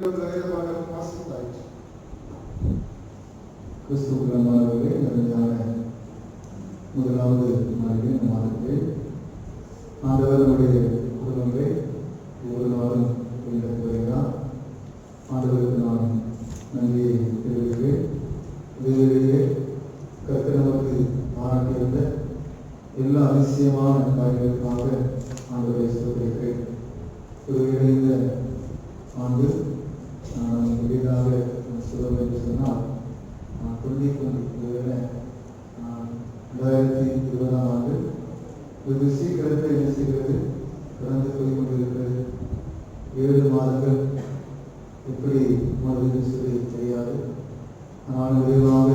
கிறிஸ்துவர்களே நிறையான முதலாவது நாளிலே மாதத்தில் ஆண்டவர் நம்முடைய குடும்பங்களை ஒவ்வொரு நாளும் கொண்டு வருகிறார். ஆண்டவருக்கு நான் நன்றியை தெரிவிக்கிறேன். இதிலேயே கர்த்தர் நமக்கு பாராட்டியிருந்த எல்லா அதிசயமான காரியங்களுக்காக ஆண்டவரை ஸ்தோத்திரிக்கிறேன். ஒருவேளை இந்த ஆண்டு எளிதாக சொல்ல வேண்டும் சொன்னால் 2020 ஆண்டு வெகு சீக்கிரத்தில் என்ன செய்கிறது கடந்து போய் கொண்டிருக்கிறது. 7 மாதங்கள் எப்படி மாறுதுன்னு சொல்லி தெரியாது. ஆனால் விரைவாக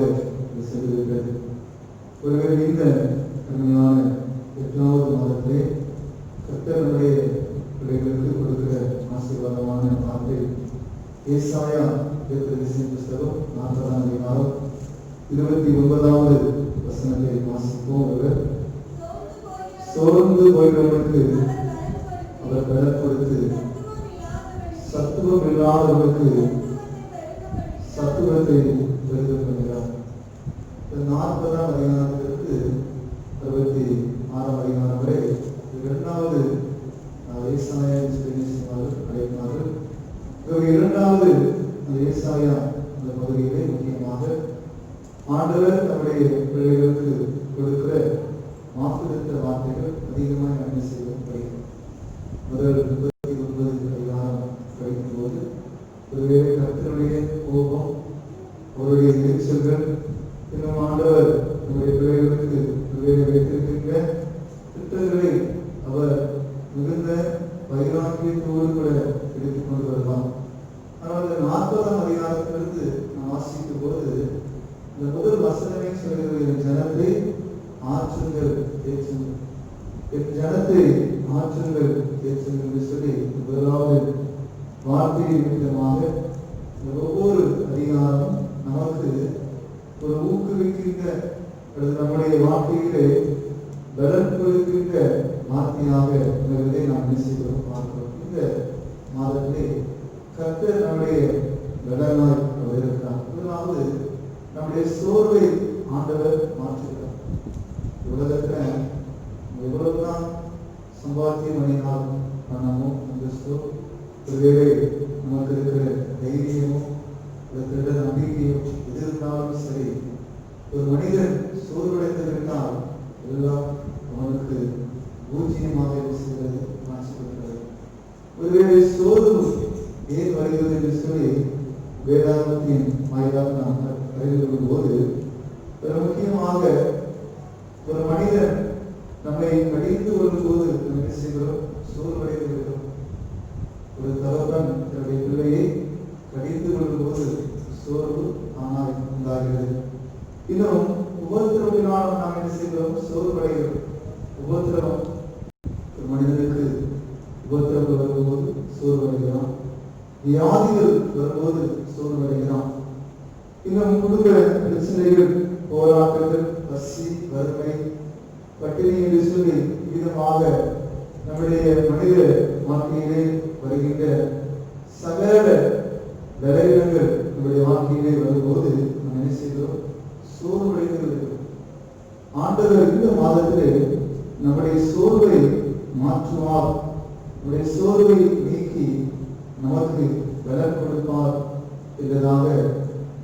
சென்றிருக்கிறது. ஒருவேளை இந்த கடுமையான 8வது மாதத்திலே கர்த்தருடைய பிள்ளைகளுக்கு கொடுக்கிற ஆசீர்வாதமான வார்த்தை ஏசாயா புஸ்தகம் 40ஆம் அதிகாரம் 29வது வசனத்தை வாசிப்போம். சோர்ந்து போகிறவர்களுக்கு அவர் பலன் கொடுத்து சத்துவம் இல்லாதவர்களுக்கு சத்துவத்தை பெருக பண்ணுகிறார். 40ஆம் அதிகாரத்திற்கு 66ஆம் அதிகாரம் வரை 2வது ஏசாயா அழைப்பார்கள். 2வது ஏசாயா அந்த பகுதியிலே முக்கியமாக ஆண்டவர் நம்முடைய பிள்ளைகளுக்கு கொடுக்கிற வாக்குறுத்த வார்த்தைகள் அதிகமாக நன்மை செய்யப்படுகிறது. முதல் 39 அதிகாரம் படிக்கும்போது ஒருவேளை கர்த்தருடைய கோபம், அவருடைய எரிச்சல்கள், இன்னும் ஆண்டவர் நம்முடைய பிள்ளைகளுக்கு ஒருவேளை வைத்திருக்கின்ற திட்டங்களை அவர் மிகுந்த வைராக்கியத்தோடு கூட எடுத்துக் கொண்டு வரலாம். ஆனால் 40ஆம் அதிகாரத்திலிருந்து நாம் வாசிக்கும் போது இந்த முதல் வசனமே சொல்கிறது, என் ஜனத்தை ஆற்றுங்கள் தேற்றுங்கள், என் ஜனத்தை ஆற்றுங்கள் தேற்றுங்கள் என்று சொல்லி முதலாவது வார்த்தையின் நிமித்தமாக ஒவ்வொரு அதிகாரமும் நமக்கு ஒரு ஊக்குவிக்கின்ற நம்முடைய வாழ்க்கையிலே பலன் கொடுக்கின்ற வார்த்தையாக என்பதை நாம் நிச்சயம் பார்க்கிறோம். இந்த மாதத்திலே கர்த்தர் நம்முடைய பலனாய் இருக்கிறார். முதலாவது நம்முடைய சோர்வை ஆண்டவர் மாற்றுகிறார். உலகத்தில் எவ்வளவுதான் சம்பாத்தியம் பண்ணினால் பணமோ அந்தஸ்தோ ஒருவேளை நமக்கு இருக்கிற தைரியமோ இருக்கிற நம்பிக்கையோ எது இருந்தாலும் சரி, ஒரு மனிதன் சோர்வடைந்திருந்தால் எல்லாம் அவனுக்கு பூஜ்ஜியமாக செய்வது மாற்றிவிடுகிறது. ஒருவேளை சோர்வு ஏன் வருகிறது என்று சொல்லி வேதாகமத்தின் வாயிலாக நாம் அறிந்து கொள்ளும் போது முக்கியமாக ஒரு மனிதன் நம்மை கடிந்து கொள்ளும் போது என்ன செய்கிறோம்? சோர்வடைந்து விடுகிறோம். ஒரு தகவல் தன்னுடைய பிள்ளையை கடிந்து கொள்ளும் போது சோர்வு ஆனால் உண்டாகிறது. இன்னும் உபத்திரவினால் நாம் என்ன செய்கிறோம்? சோர்வடைகிறோம். உபத்திரவம் ஒரு மனிதனுக்கு உபத்திரவம் வரும்போது சோர்வடைகிறான். வியாதிகள் வரும்போது சோர்வடைகிறான். இன்னும் குடும்ப பிரச்சனைகள், போராட்டங்கள், பசி, வறுமை, பட்டினி என்று சொல்லி விதமாக நம்முடைய மனித வாழ்க்கையிலே வருகின்ற சகல விளைவுகள் நம்முடைய வாழ்க்கையிலே வரும்போது நாம் என்ன செய்கிறோம்? சோர்வடைந்து வருகிறோம். ஆண்டவர் இந்த மாதத்திலே நம்முடைய சோர்வை மாற்றுவார். நம்முடைய சோர்வை நீக்கி நமக்கு பலன் கொடுப்பார் என்பதாக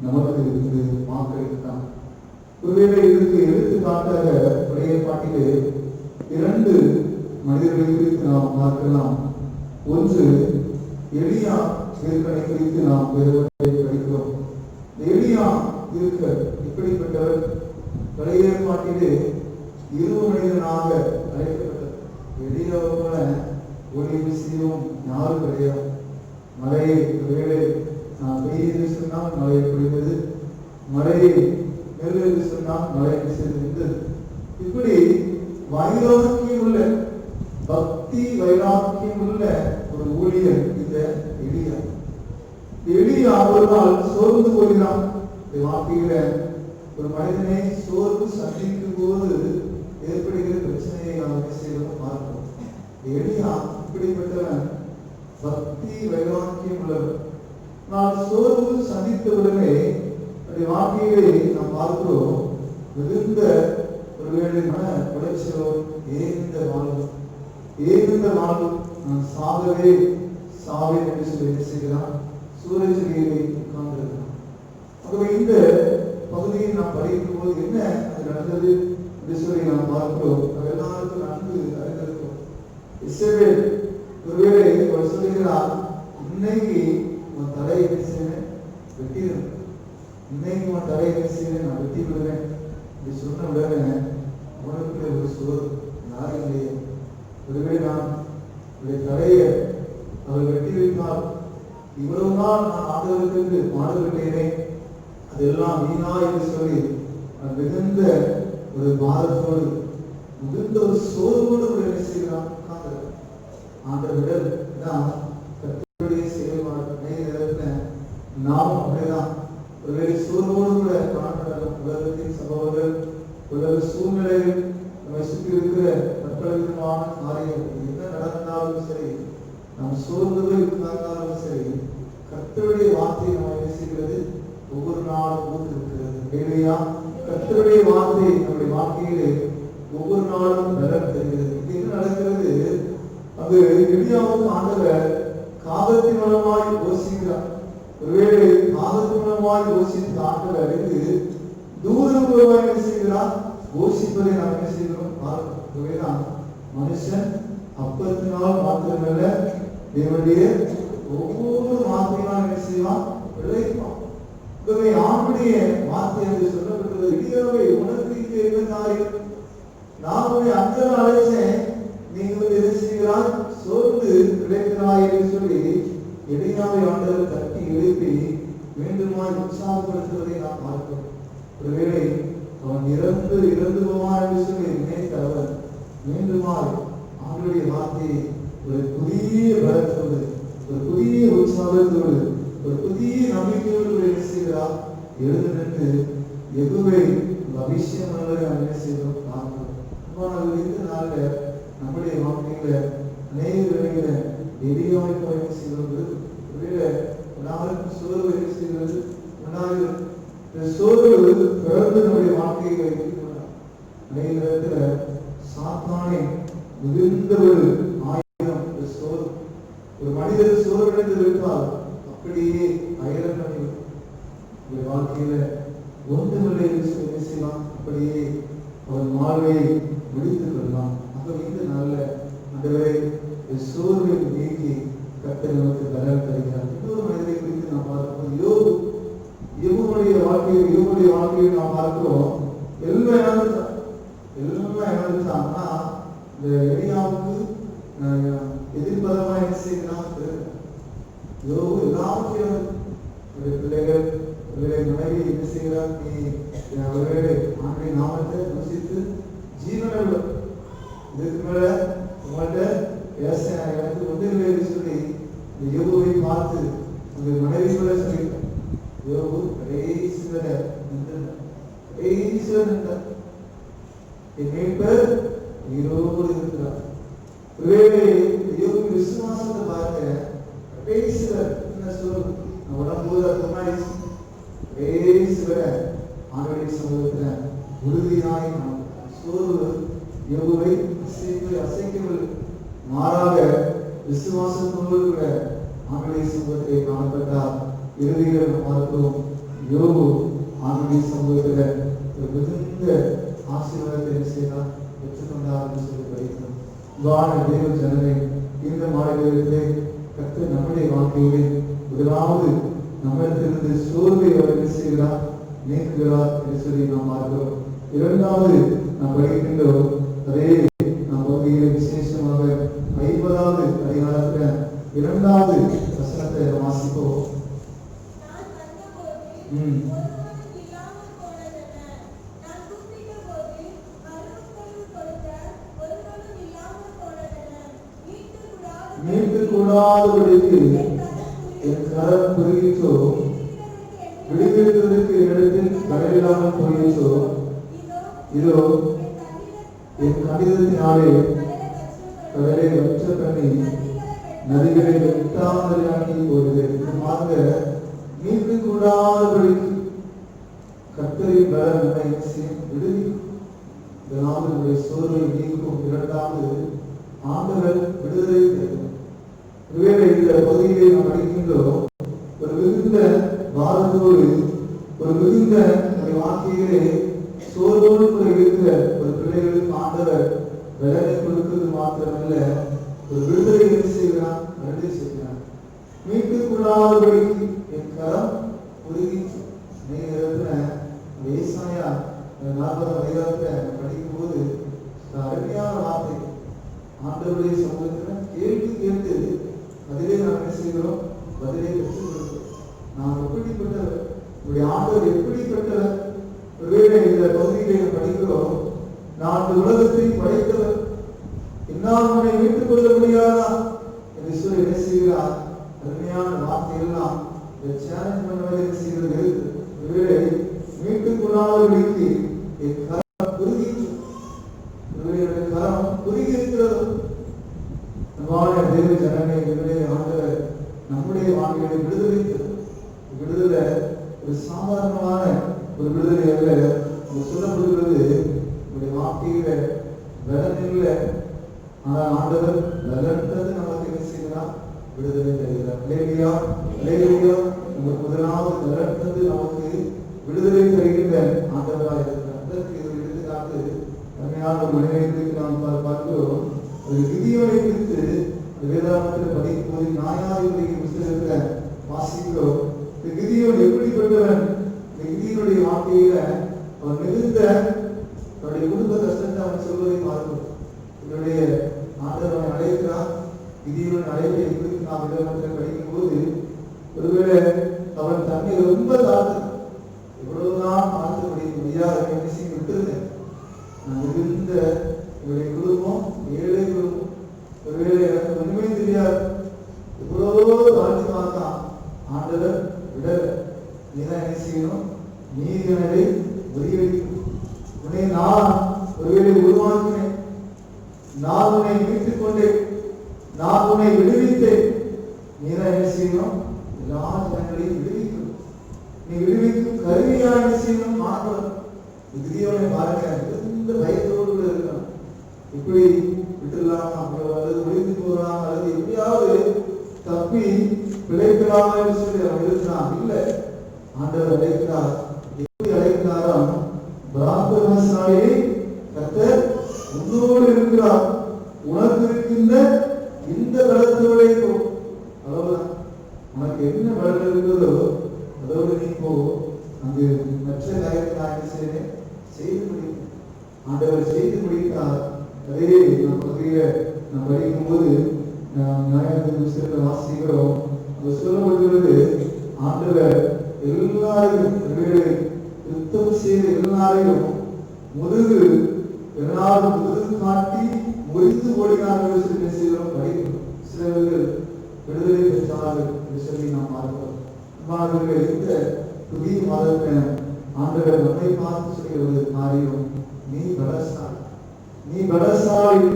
நமக்கு இது வாக்களித்தான். ஒருவேளை இதற்கு எடுத்துக்காட்டாக பழைய பாட்டிலே 2 மனிதர்களை குறித்து நாம் பார்க்கலாம். ஒன்று எலியா தீர்க்கனை குறித்து நாம் படிக்கிறோம். எலியா இருக்க இப்படிப்பட்டவர் பழைய பாட்டிலே 2 மனிதனாக அழைக்கப்பட்டது. எலியாவை போல ஒளி விஷயம் யாரும் கிடையாது. மழையை ஒருவேளை பெய்து சொன்னால் மழை பொழிந்தது, மழையை நெல் சொன்னால் மழை செய்து. இப்படி வைராக்கியம் உள்ள, பக்தி வைராக்கியம் உள்ள ஒரு ஊழியர் இந்த எலியா. எலியா ஒரு நாள் சோர்ந்து போகிறான். வாழ்க்கையில ஒரு மனிதனை சோர்வு சந்திக்கும் போது ஏற்படுகிற பிரச்சனையை நாம் என்ன செய்யணும் பார்க்கிறோம். எலியா இப்படிப்பட்டவன் பக்தி வைராக்கியம் உள்ளவர். நான் சோர்வு சந்தித்தவுடனே அப்படி வாழ்க்கையிலே நாம் பார்க்கிறோம், மிகுந்த ஒருவேளை மன உளைச்சலோ, ஏகுந்த வாழ்வு நான் சாகவே சாவேன் என்று சொல்லி என்ன செய்கிறான், சூரஜகிரியை உட்கார்ந்திருக்கிறான். ஆகவே இந்த பகுதியை நாம் படிக்கும் போது என்ன அது நடந்தது என்று சொல்லி நாம் பார்க்கிறோம். எல்லாருக்கும் நன்கு அறிந்திருக்கிறோம். இஸ்ரவேல் ஒருவேளை அவர் சொல்லுகிறார், இன்னைக்கு உன் தலையை என்ன செய்வேன், வெட்டிடுவேன், இன்னைக்கு உன் தலையை என்ன செய்வேன், நான் வெட்டி விடுவேன் என்று சொன்ன உடனே அவனுக்கு ஒரு சோறு யாரும் இல்லையே, ஒருவேளை நான் தலையை அவர் வெட்டி வைத்தால் இவ்வளவு நாள் நான் ஆண்டவருக்கு பாடுபட்டேனே அதெல்லாம் வீணா என்று சொல்லி மிகுந்த ஒரு பாரத்தோடு மிகுந்த ஒரு சோர்வோடு ஒரு என்ன செய்கிறான், ஆண்டவர்கள் தான் கர்த்தருடைய செயல்பாடு. நாம் அப்படிதான் ஒருவேளை சோர்வோடு கூட காணப்படலாம். உலகத்தின் சம்பவங்கள், உலக சூழ்நிலைகள், நம்மை சுற்றி இருக்கிற பற்பலவிதமான காரியங்கள் என்ன நடந்தாலும் சரி, நாம் சோர்வுகள் இருந்தாலும் சரி, கர்த்தருடைய வார்த்தை நம்ம என்ன செய்கிறது, ஒவ்வொரு நாளும் ஊக்குவிக்கிறது. கர்த்தருடைய வார்த்தை நம்முடைய வாழ்க்கையிலே ஒவ்வொரு நாளும் பலன் தருகிறது. இது என்ன நடக்கிறது, அது எளியாவுக்கு ஆண்டவர் காதத்தின் மூலமாய் யோசிக்கிறார். ஒருவேளை காதத்தின் மூலமாய் யோசித்த ஆண்டவர் இது தூரம் மூலமாய் என்ன செய்கிறார், யோசிப்பதை நாம் என்ன செய்கிறோம் பார்க்கிறோம். மனுஷன் அப்பத்தினால் மாத்திரமல்ல, தேவனுடைய ஒவ்வொரு வார்த்தையினால் என்ன செய்வான், விளைவிப்பான். ஆண்டுடைய வார்த்தை என்று சொல்லப்பட்டது. இடியாவை உனக்கு இங்கே என்ன காரியம், நான் உன்னை அந்த அழைச்சேன், நீங்கள் எதை செய்கிறார், சோர்ந்து கிடைக்கிறாய் என்று சொல்லி எளியாவை ஆண்டவர் தட்டி எழுப்பி மீண்டுமாய் உற்சாகப்படுத்துவதை நாம் பார்க்கிறோம். ஒருவேளை அவன் இறந்து போவான் என்று சொல்லி நினைத்த அவர் மீண்டுமாய் ஆண்டுடைய வார்த்தையை ஒரு புதிய பலத்தோடு, ஒரு புதிய உற்சாகத்தோடு, ஒரு புதிய நம்பிக்கையோடு என்ன செய்கிறார், எழுந்து நின்று எதுவை அபிஷேகம் என்ன செய்கிறோம் பார்க்கிறோம். இந்த நாளில் நம்முடைய வாழ்க்கையில அநேக வேளையில எளியாமை என்ன செய்கிறது, எல்லாருக்கும் சோர்வு என்ன செய்கிறது, சோர்வு பிறந்து நம்முடைய வாழ்க்கையை அநேக இடத்துல சாத்தானே மிகுந்த ஒரு ஆயிரம் சோர்வு, ஒரு மனிதர் சோர்வடைந்து விட்டால் அப்படியே அயலம் நம்முடைய வாழ்க்கையில ஒன்றுமில்லை என்ன செய்யலாம், அப்படியே அவன் வாழ்வை முடித்துக் கொள்ளலாம். இந்த நாள்ல ஆண்டவரே சோர்வை நீக்கி கர்த்தர் நமக்கு பலன் தருகிறார். இன்னொரு மனிதரை குறித்து நாம் பார்க்கிறோம். யோபுடைய வாழ்க்கையை நாம் பார்க்கிறோம். எல்லாம் இழந்துட்டான். ஆனா இந்த எலியாவுக்கு எதிர்பதமா என்ன செய்யலாம், யோபு எல்லாவற்றையும் பிள்ளைகள் மனைவி என்ன செய்கிறார், நீ ஒருவேளை ஆண்டவரின் நாமத்தை யோசித்து ஜீவனை இதுக்கு மேல உங்கள்கிட்ட பேச எனக்கு ஒன்றும் சொல்லி யோபுவை பார்த்து உங்க மனைவி கூட சொல்லிட்டார். யோபு கடைசி வரை என் மீட்பர் உயிரோடு இருக்கிறார். ஒருவேளை யோபு விசுவாசத்தை பார்க்க கடைசி வரை என்ன சொல்லும், உடம்போது முன்னாடி கடைசி வரை ஆண்டவருடைய சமூகத்துல உறுதியாய் சோர்வு யோபுவை அசைக்கவில்லை. மாறாக விசுவாசத்தோடு கூட ஆண்டவருடைய சமூகத்தை காணப்பட்டார். இறுதியில் பார்க்கிறோம், யோபு ஆண்டவருடைய சமூகத்துல ஒரு மிகுந்த ஆசீர்வாதத்தை என்ன செய்தார், பெற்றுக்கொண்டார் என்று சொல்லி படிக்கிறோம். தேவ ஜனமே, இந்த மாநிலத்திலே கர்த்தர் நம்முடைய வாழ்க்கையிலே முதலாவது நம்மிடத்திலிருந்து சோர்வை அவர் என்ன செய்கிறார், நீக்குகிறார் என்று சொல்லி நாம் பார்க்கிறோம். இரண்டாவது நாம் படிக்கின்றோம், அதே நாம் பகுதியிலே விசேஷமாக 50வது அதிகாரத்துல 2வது வசனத்தை வாசிப்போம். மீட்க கூடாதபடிக்கு என் கரம் குறுகிச்சோ, விடுவிப்பதற்கு இடத்தில் கடலில்லாமல் போயிச்சோ, இதோ என் கடிதத்தினாலே கடலை வற்ற பண்ணி நதிகளை வெட்டாமலாக்கி போடுது. விடுவிக்கும். இதனால் நம்முடைய சோர்வை நீக்கும். இரண்டாவது, ஆண்டவர் விடுதலை தரும். ஒருவேளை இந்த பகுதியிலே நாம் படிக்கின்றோம், ஒரு மிகுந்த பாரத்தோடு, ஒரு மிகுந்த வாழ்க்கையிலே சோர்வோடு கூட இருக்கிற ஒரு பிள்ளைகளுக்கு ஆண்டவர் விலனை கொடுக்கிறது மாத்திரமல்ல, ஒரு விடுதலை செய்கிறான், விடுதலை செய்கிறான். மீட்டுக்குள்ளாதபடிக்கு என் கரம் உறுதிச்சு. ஏசாயா 40ஆம் அதிகாரத்தை படிக்கும் போது அருமையான வார்த்தை. ஆண்டவருடைய சமூகத்தில் கேட்டு கேட்டு அதிலே நாம் என்ன செய்கிறோம்? பதிலே பெற்றுக் கொடுக்கிறோம். நாம் எப்படிப்பட்டவர், நம்முடைய ஆண்டவர் எப்படிப்பட்டவர்? ஒருவேளை இந்த பகுதியிலே படிக்கிறோம், நான் இந்த உலகத்தை படைத்தவர், என்னால் உன்னை மீட்டுக் கொள்ள முடியாதா என்று சொல்லி என்ன செய்கிறார்? அருமையான வார்த்தையெல்லாம் சேலஞ்ச் பண்ணுவதை என்ன செய்கிறது? ஒருவேளை மீட்டுக் கொள்ளாதவர்களுக்கு என் கரம் குறுகி, இவர்களுடைய கரம் குறுகி இருக்கிறது. அன்பான தேவ ஜனமே, இவருடைய ஆண்டவர் நம்முடைய வாழ்க்கையை விடுதலை ஒரு சாதாரணமான ஒரு விடுதலை அல்ல. சொல்லப்படுகிறது நம்முடைய வாழ்க்கையில பலனில்ல, ஆனால் ஆண்டவர் பலன்றது நமக்கு என்ன செய்கிறார்? விடுதலை தருகிறார். இல்லையா? இல்லையா? நமக்கு முதலாவது பலன்றது நமக்கு விடுதலை தருகின்ற ஆண்டவராக இருக்கிறார். அதற்கு ஒரு எடுத்துக்காட்டு அருமையான ஒரு மனிதனை குறித்து நாம் பார்க்கிறோம். ஒரு கிதியோனை குறித்து வேதாகமத்தில் படிக்கும் போது நியாயாதிபதி புத்தகத்தில் வாசிக்கிறோம். இந்த கிதியோன் எப்படிப்பட்டவன்? இந்த கிதியோனுடைய வாழ்க்கையில அவன் மிகுந்த அவருடைய குடும்ப கஷ்டத்தை அவன் சொல்வதை பார்க்கிறோம். என்னுடைய ஆண்டவன் அழைக்கிறார். கிதியோன் அழைப்பை குறித்து நாம் வேதாகமத்தில் படிக்கும் போது ஒருவேளை அவன் தன்னை ரொம்ப தாழ்த்தான். எவ்வளவுதான் பார்த்து முடியாத விஷயம் விட்டுருந்தேன். நான் மிகுந்த என்னுடைய குடும்பம் ஏழை குடும்பம், ஒருவேளை எனக்கு ஒண்ணுமே தெரியாது, எவ்வளவோ தாழ்த்தி பார்த்தான். ஆண்டவர் விடல. நீதான் என்ன செய்யணும்? நீதிகளை முறியடிக்கும். உன்னை நான் ஒருவேளை உருவாக்கினேன், நான் உன்னை மீட்டுக் கொண்டேன், நான் உன்னை விடுவித்தேன். நீதான் என்ன செய்யணும்? எல்லா ஜனங்களையும் விடுவிக்கும். நீ விடுவிக்கும் கருவியா என்ன செய்யணும்? மாணவன் விதியோனை பாருங்க, எந்த பயத்தோடு இருக்கான். இப்படி விட்டுலாம் அல்லது ஒழிந்து போகலாம் அல்லது எப்படியாவது தப்பி பிழைக்கலாம் என்று சொல்லி அவன் இருக்கிறான். இல்லை, ஆண்டவர் அழைக்கிறார். எப்படி அழைக்கிறாராம்? பிரார்த்தனை கர்த்தர் உன்னோடு இருக்கிறார், உனக்கு இருக்கின்ற இந்த பலத்தோட போ. அவ்வளவுதான். உனக்கு என்ன பலம் இருக்கிறதோ அதோடு நீ போ. அங்கு மற்ற காரியத்தை நான் என்ன செய்தேன்? செய்து முடித்தேன். ஆண்டவர் செய்து முடித்தார். அதே நம் பகுதியில நாம் படிக்கும் போது நியாயாதிபதி புத்தகத்தில் வாசிக்கிறோம். அங்கு சொல்லப்படுகிறது, ஆண்டவர் எல்லாரையும் யுத்தம் செய்த எல்லாரையும் முதுகு காட்டி முறித்து ஓடினார்கள் சொல்லி செய்கிறோம், படிக்கிறோம். சிலர்கள் விடுதலை பெற்றார்கள் என்று சொல்லி நாம் பார்க்கிறோம். இந்த புதிய மாதத்தை ஆண்டவர் நம்மை பார்த்து சொல்கிற ஒரு காரியம், நீ பலசாலி, நீ பலசாலி,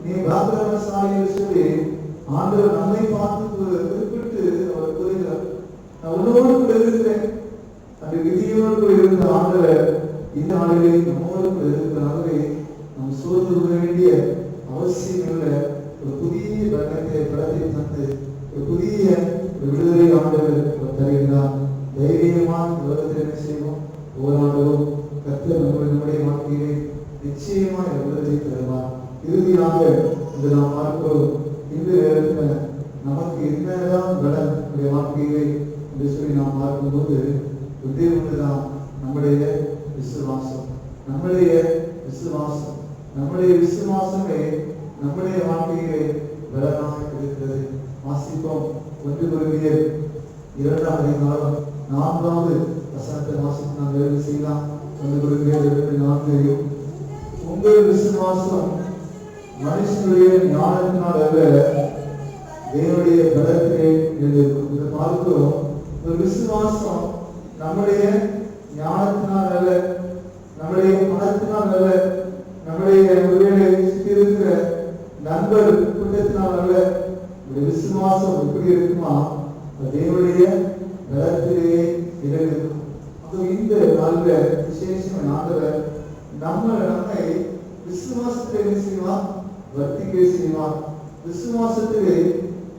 நீ பாக்கிரமசாலி என்று சொல்லி ஆண்டவர் நம்மை பார்த்து குறிப்பிட்டு அவர் கூறுகிறார். நான் உன்னோடு கூட இருக்கிறேன். அந்த விதியோடு கூட இருந்த ஆண்டவர் இந்த நாளிலே நம்மோடு கூட இருக்கிறாகவே நாம் சோர்ந்து கொள்ள வேண்டிய அவசியம் இல்லை. ஒரு புதிய பலத்தை தந்து ஒரு புதிய விடுதலை ஆண்டவர் தருகிறார். தைரியமாக உலகத்தில் என்ன செய்வோம்? போராடுவோம். கர்த்தர் நம்முடைய வாழ்க்கையிலே நிச்சயமாக விடுதலை தருவார். இறுதியாக இன்று நாம் பார்க்கிறோம், இந்த நேரத்தில் நமக்கு என்னதான் பலன் வாழ்க்கையிலே என்று சொல்லி நாம் பார்க்கும்போது ஒன்றே ஒன்றுதான், நம்முடைய விசுவாசம். நம்முடைய விசுவாசம், நம்முடைய விசுவாசமே நம்முடைய வாழ்க்கையிலே பலனாக இருக்கிறது. வாசிப்போம். 1 கொரிந்தியர் 2ஆம் அதிகாரம் 4வது வசனத்தை வாசித்து நாம் வேலை செய்யலாம். 1 கொரிந்தியர் 2:4. உங்கள் விசுவாசம் மனுஷனுடைய ஞானத்தினால் அல்ல, தேவனுடைய பலத்திலே இருந்திருக்கும். இதை பார்க்கிறோம். ஒரு விசுவாசம் நம்முடைய ஞானத்தினால் அல்ல, நம்முடைய பணத்தினால் அல்ல, நம்முடைய ஒருவேளை சுற்றி இருக்கிற நண்பர் கூட்டத்தினால் அல்ல. ஒரு விசுவாசம் எப்படி இருக்குமா? தேவனுடைய பலத்திலேயே இருக்கும். அது இந்த நாளில் விசேஷம் ஆண்டவர் நம்மை விசுவாசத்தை என்ன செய்வார்? வர்த்திக்க செய்வார். விசுவாசத்திலே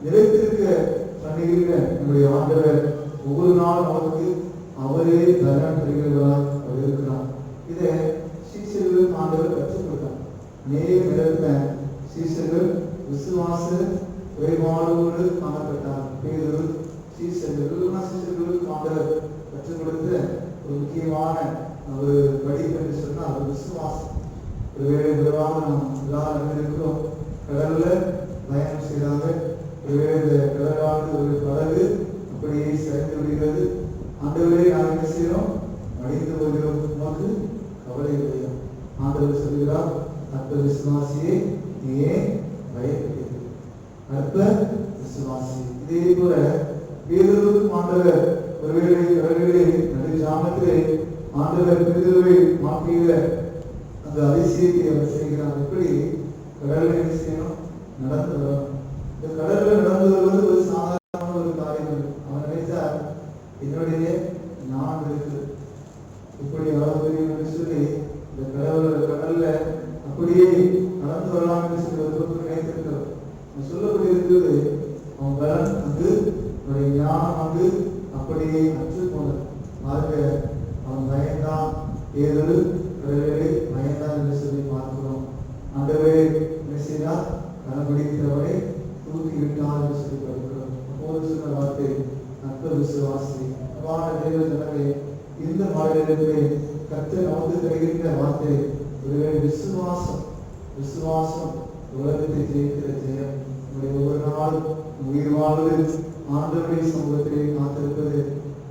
நிலைத்திருக்க பண்ணுகிற நம்முடைய ஆண்டவர் ஒவ்வொரு நாளும் நமக்கு அவரே தரன் தருகிறவராய் அவர் இருக்கிறார். இதை சீசர்களுக்கு ஆண்டவர் கற்றுக் கொடுத்தார். அநேக நேரத்துல சீசர்கள் விசுவாச குறைபாடோடு காணப்பட்டார். பேரு சீசர்களுக்கு ஆண்டவர் கற்றுக் கொடுத்த ஒரு முக்கியமான ஒரு படிப்பு என்று சொன்னால் ஒரு விசுவாசம். ஒருவேளை விரைவாக நாம் எல்லாரும் இருக்கிறோம். கடல்ல பயணம் செய்தாங்க. ஒருவேளை கடலானது ஒரு படகு அப்படியே சரிந்து விடுகிறது. ஆண்டவரே நாம் என்ன செய்யறோம்? அழிந்து போகிறோம். நமக்கு கவலை இல்லையா? ஆண்டவர் சொல்கிறார், அற்ப விசுவாசியே நீ ஏன் பயப்படுகிறது? அற்ப விசுவாசி. இதே போல பேதுருவுக்கும் ஆண்டவர் ஒருவேளை கடலிலே நடு ஜாமத்திலே ஆண்டவர் பேதுருவை மாற்றிய அந்த அதிசயத்தை அவர் செய்கிறார். எப்படி கடலில் என்ன செய்யணும்? நடந்து வரும். இந்த கடல்ல நடந்து வருவது ஒரு சாதாரண ஒரு காரியம். அவன் நினைத்தார், என்னுடைய நான் இருக்கு இப்படி அளவு சொல்லி இந்த கடல்ல அப்படியே நடந்து வரலாம் என்று சொல்லி ஒரு நினைத்திருக்கிறோம். சொல்லப்படி இருக்கிறது, அவன் பலன் வந்து அவனுடைய ஞானம் வந்து அப்படியே அற்று போனது. அவன் பயந்தான், ஏதொரு கடலிலே பயந்தான் என்று சொல்லி பார்க்கிறோம். ஆண்டவரே என்ன செய்தார்? கனபிடித்தவரை தூக்கி விட்டான் என்று சொல்லி பார்க்கிறோம். அப்போது சொன்ன வார்த்தை அற்ப விசுவாசி. தேவ ஜனமே, இந்த மாநிலத்திலே கர்த்தர் நமக்கு தருகின்ற வார்த்தை ஒருவேளை விசுவாசம். விசுவாசம் உலகத்தை ஜெயிக்கிற ஜெயம். ஒவ்வொரு நாளும் உயிர் வாழ்வது ஆண்டவருடைய சமூகத்திலே காத்திருப்பது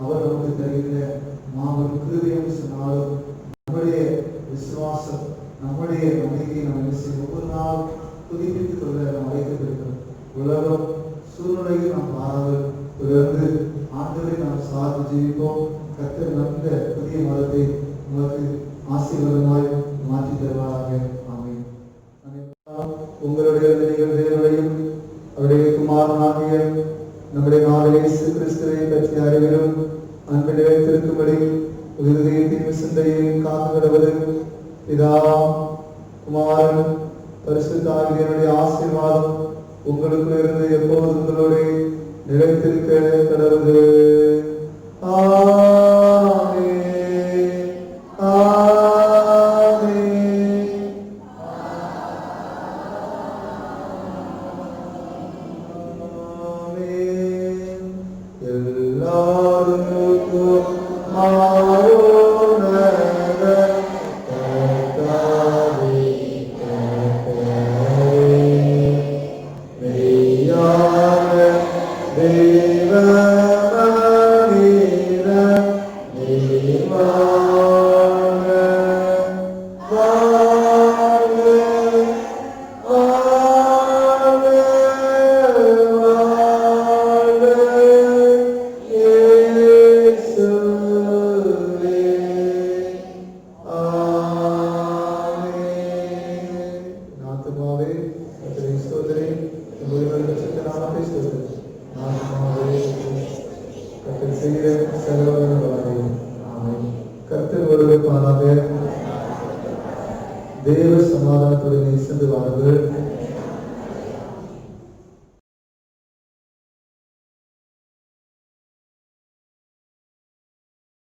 அவர் நமக்கு தருகின்ற மாபெரும் கிருபை என்று சொன்னாலும் நம்முடைய விசுவாசம், நம்முடைய நம்பிக்கையை நாம் என்ன செய்ய ஒவ்வொரு நாள் புதுப்பித்துக் கொள்ள நாம் அழைக்கப்பட்டிருக்கிறோம். உலகம் சூழ்நிலையில் நாம் மாறாமல் தொடர்ந்து ஆண்டவரை நாம் சார்ந்து ஜீவிப்போம். கர்த்தர் நல்ல புதிய மதத்தை உங்களுக்கு ஆசீர்வாதமாய் மாற்றி தருவாராக. ஆமென். உங்களுடைய தேவனையும் அவருடைய குமாரனாகிய நம்முடைய நாளில் இயேசு கிறிஸ்துவை பற்றி அறிவிலும் அன்பு நிலைத்திருக்கும்படி உயிர்தயத்தின் சிந்தையையும் காத்துகிறது. பிதா, குமாரன், பரிசுத்த ஆவியானவருடைய ஆசீர்வாதம் உங்களுக்கு இருந்து எப்போது உங்களோட நிலைத்திருக்க கடவுளே. ஆமென். தேவ சமாதானத்துடன் சென்று வாருங்கள்.